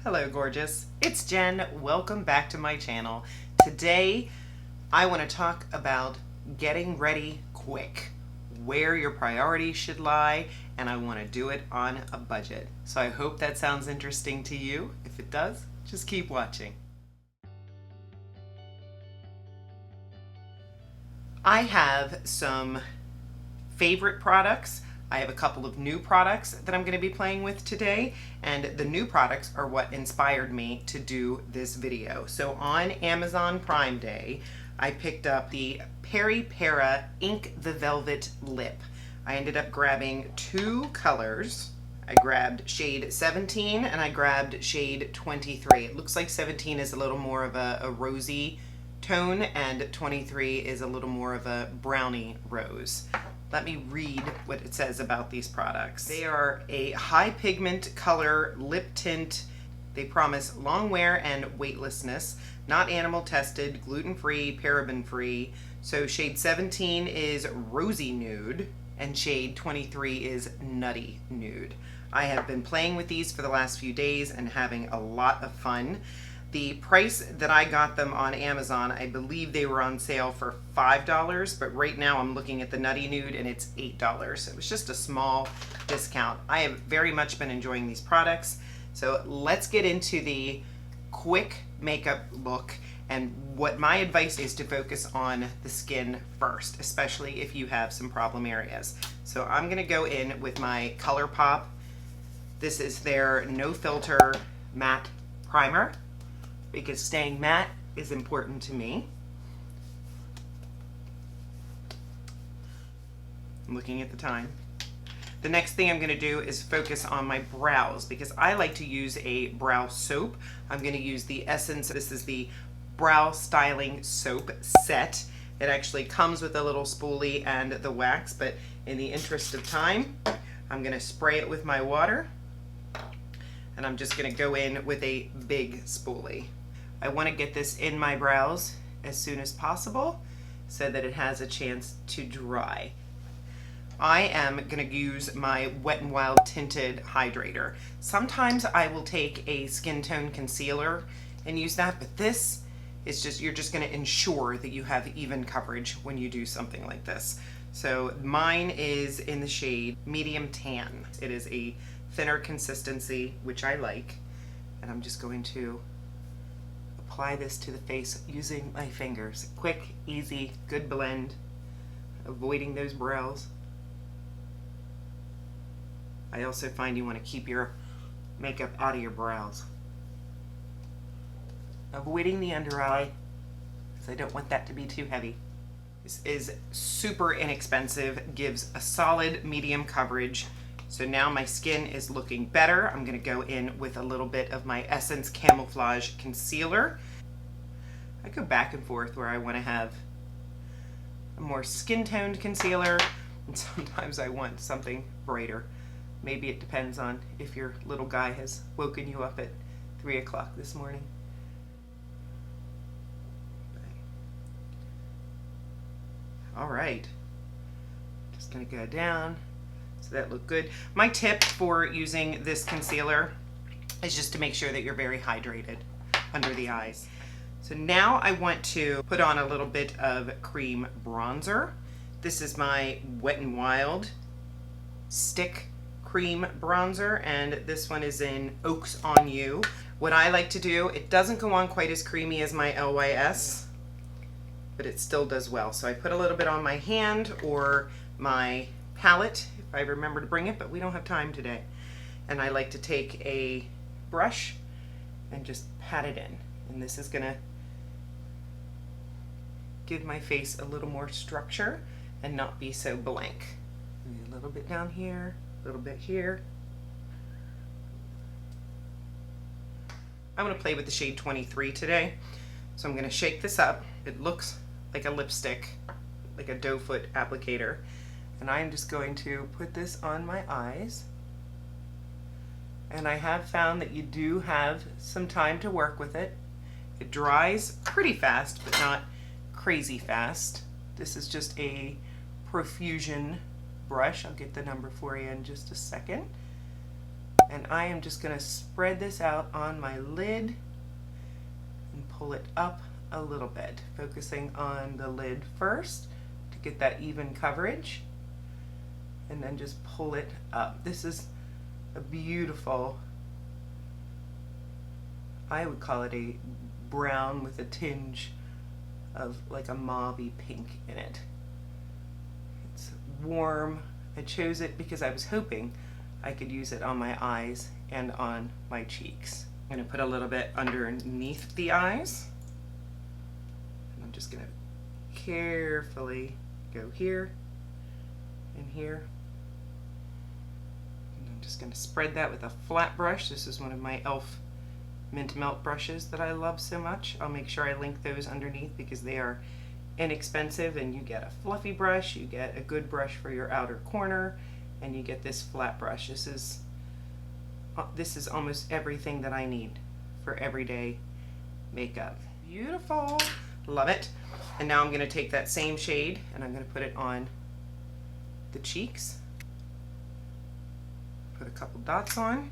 Hello gorgeous, it's Jen. Welcome back to my channel. Today I want to talk about getting ready quick, where your priorities should lie, and I want to do it on a budget. So I hope that sounds interesting to you. If it does, just keep watching. I have some favorite products. I have a couple of new products that I'm going to be playing with today, and the new products are what inspired me to do this video. So on Amazon Prime Day, I picked up the Peripera Ink the Velvet Lip. I ended up grabbing two colors. I grabbed shade 17 and I grabbed shade 23. It looks like 17 is a little more of a rosy tone and 23 is a little more of a brownie rose. Let me read what it says about these products. They are a high pigment color lip tint. They promise long wear and weightlessness, not animal tested, gluten-free, paraben-free. So shade 17 is Rosy Nude and shade 23 is Nutty Nude. I have been playing with these for the last few days and having a lot of fun. The price that I got them on Amazon, I believe they were on sale for $5, but right now I'm looking at the Nutty Nude and it's $8. It was just a small discount. I have very much been enjoying these products. So let's get into the quick makeup look, and what my advice is to focus on the skin first, especially if you have some problem areas. So I'm gonna go in with my Colourpop. This is their No Filter Matte Primer, because staying matte is important to me. I'm looking at the time. The next thing I'm gonna do is focus on my brows, because I like to use a brow soap. I'm gonna use the Essence, this is the Brow Styling Soap Set. It actually comes with a little spoolie and the wax, but in the interest of time, I'm gonna spray it with my water, and I'm just gonna go in with a big spoolie. I want to get this in my brows as soon as possible so that it has a chance to dry. I am going to use my Wet n Wild Tinted Hydrator. Sometimes I will take a skin tone concealer and use that, but this is just, you're just going to ensure that you have even coverage when you do something like this. So mine is in the shade Medium Tan. It is a thinner consistency, which I like, and I'm just going to apply this to the face using my fingers. Quick, easy, good blend, avoiding those brows. I also find you want to keep your makeup out of your brows. Avoiding the under eye, because I don't want that to be too heavy. This is super inexpensive, gives a solid medium coverage. So now my skin is looking better. I'm gonna go in with a little bit of my Essence Camouflage Concealer. I go back and forth where I wanna have a more skin-toned concealer, and sometimes I want something brighter. Maybe it depends on if your little guy has woken you up at 3 o'clock this morning. All right, just gonna go down. So that looked good. My tip for using this concealer is just to make sure that you're very hydrated under the eyes. So now I want to put on a little bit of cream bronzer. This is my Wet n Wild Stick Cream Bronzer, and this one is in Oaks on You. What I like to do, it doesn't go on quite as creamy as my LYS, but it still does well. So I put a little bit on my hand or my palette, if I remember to bring it, but we don't have time today. And I like to take a brush and just pat it in. And this is gonna give my face a little more structure and not be so blank. Maybe a little bit down here, a little bit here. I'm gonna play with the shade 23 today. So I'm gonna shake this up. It looks like a lipstick, like a doe foot applicator. And I'm just going to put this on my eyes. And I have found that you do have some time to work with it. It dries pretty fast, but not crazy fast. This is just a Profusion brush. I'll get the number for you in just a second. And I am just going to spread this out on my lid and pull it up a little bit, focusing on the lid first to get that even coverage, and then just pull it up. This is a beautiful, I would call it a brown with a tinge of like a mauvey pink in it. It's warm. I chose it because I was hoping I could use it on my eyes and on my cheeks. I'm going to put a little bit underneath the eyes. And I'm just going to carefully go here and here. And I'm just going to spread that with a flat brush. This is one of my e.l.f. Mint Melt brushes that I love so much. I'll make sure I link those underneath because they are inexpensive, and you get a fluffy brush, you get a good brush for your outer corner, and you get this flat brush. This is almost everything that I need for everyday makeup. Beautiful. Love it. And now I'm going to take that same shade and I'm going to put it on the cheeks. Put a couple dots on.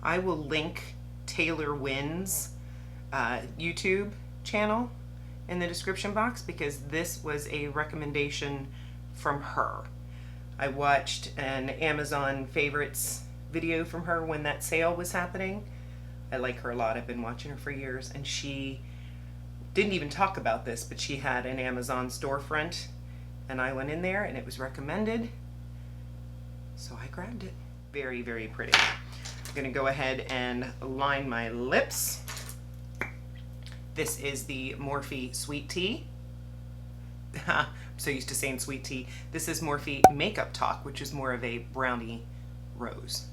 I will link Taylor Wynn's YouTube channel in the description box because this was a recommendation from her. I watched an Amazon favorites video from her when that sale was happening. I like her a lot. I've been watching her for years, and she didn't even talk about this, but she had an Amazon storefront, and I went in there and it was recommended, so I grabbed it. Very, very pretty. I'm gonna go ahead and line my lips. This is the Morphe Sweet Tea. I'm so used to saying sweet tea. This is Morphe Makeup Talk, which is more of a brownie rose.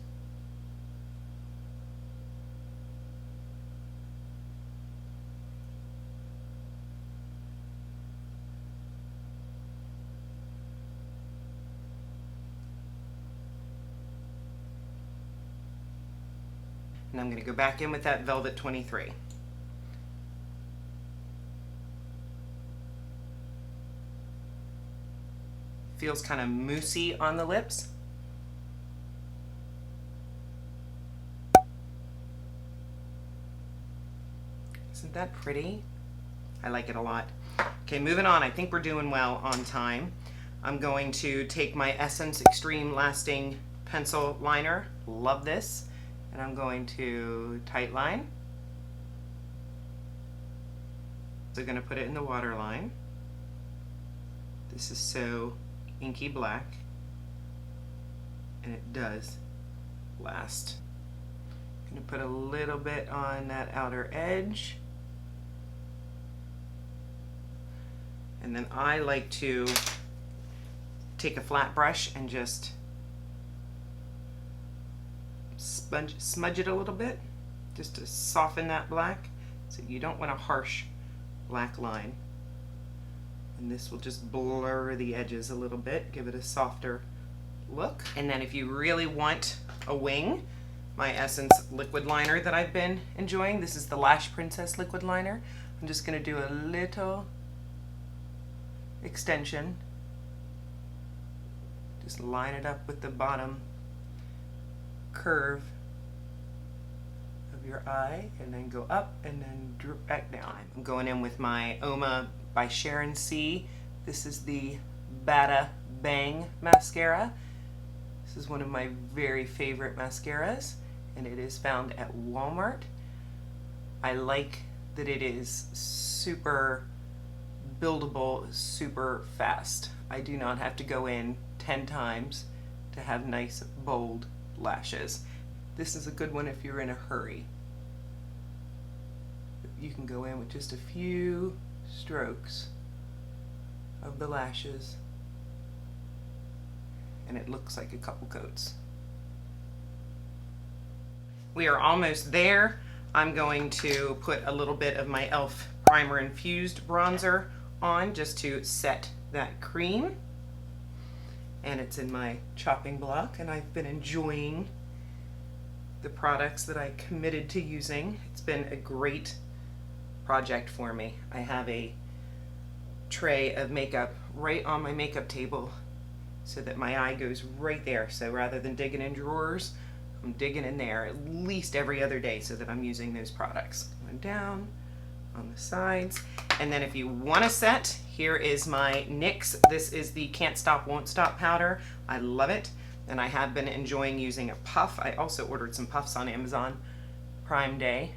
And I'm going to go back in with that Velvet 23. Feels kind of moussey on the lips. Isn't that pretty? I like it a lot. Okay, moving on. I think we're doing well on time. I'm going to take my Essence Extreme Lasting Pencil Liner. Love this. And I'm going to tight line. So I'm going to put it in the waterline. This is so inky black, and it does last. I'm going to put a little bit on that outer edge. And then I like to take a flat brush and just smudge it a little bit just to soften that black. So you don't want a harsh black line. And this will just blur the edges a little bit, give it a softer look. And then if you really want a wing, my Essence liquid liner that I've been enjoying, this is the Lash Princess liquid liner. I'm just going to do a little extension. Just line it up with the bottom curve of your eye and then go up and then droop back down. I'm going in with my Uoma by Sharon C. This is the Bada Bang mascara. This is one of my very favorite mascaras, and it is found at Walmart. I like that it is super buildable, super fast. I do not have to go in 10 times to have nice, bold lashes. This is a good one if you're in a hurry. You can go in with just a few strokes of the lashes and it looks like a couple coats. We are almost there. I'm going to put a little bit of my e.l.f. Primer Infused bronzer on just to set that cream. And it's in my chopping block, and I've been enjoying the products that I committed to using. It's been a great project for me. I have a tray of makeup right on my makeup table so that my eye goes right there. So rather than digging in drawers, I'm digging in there at least every other day so that I'm using those products. Going down on the sides. And then if you want to set, here is my NYX. This is the Can't Stop Won't Stop powder. I love it. And I have been enjoying using a puff. I also ordered some puffs on Amazon Prime Day.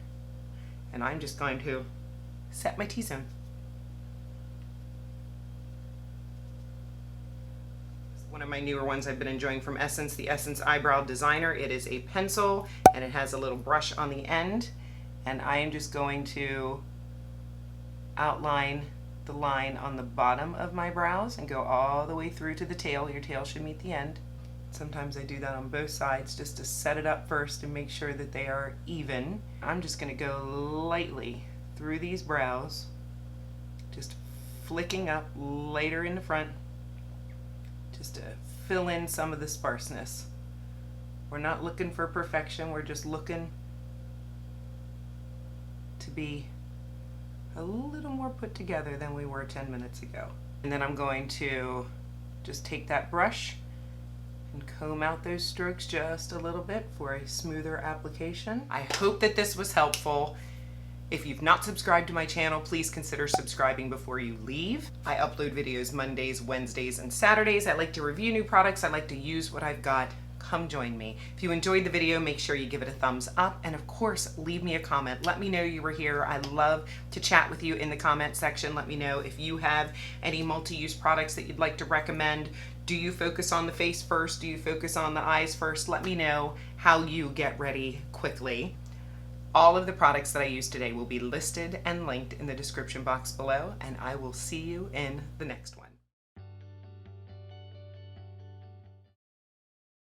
And I'm just going to set my T-zone. One of my newer ones I've been enjoying from Essence, the Essence Eyebrow Designer. It is a pencil and it has a little brush on the end. And I am just going to outline the line on the bottom of my brows and go all the way through to the tail. Your tail should meet the end. Sometimes I do that on both sides just to set it up first and make sure that they are even. I'm just going to go lightly through these brows, just flicking up later in the front, just to fill in some of the sparseness. We're not looking for perfection, we're just looking to be a little more put together than we were 10 minutes ago. And then I'm going to just take that brush and comb out those strokes just a little bit for a smoother application. I hope that this was helpful. If you've not subscribed to my channel, please consider subscribing before you leave. I upload videos Mondays, Wednesdays, and Saturdays. I like to review new products. I like to use what I've got. Come join me. If you enjoyed the video, make sure you give it a thumbs up. And of course, leave me a comment. Let me know you were here. I love to chat with you in the comment section. Let me know if you have any multi-use products that you'd like to recommend. Do you focus on the face first? Do you focus on the eyes first? Let me know how you get ready quickly. All of the products that I used today will be listed and linked in the description box below, and I will see you in the next one.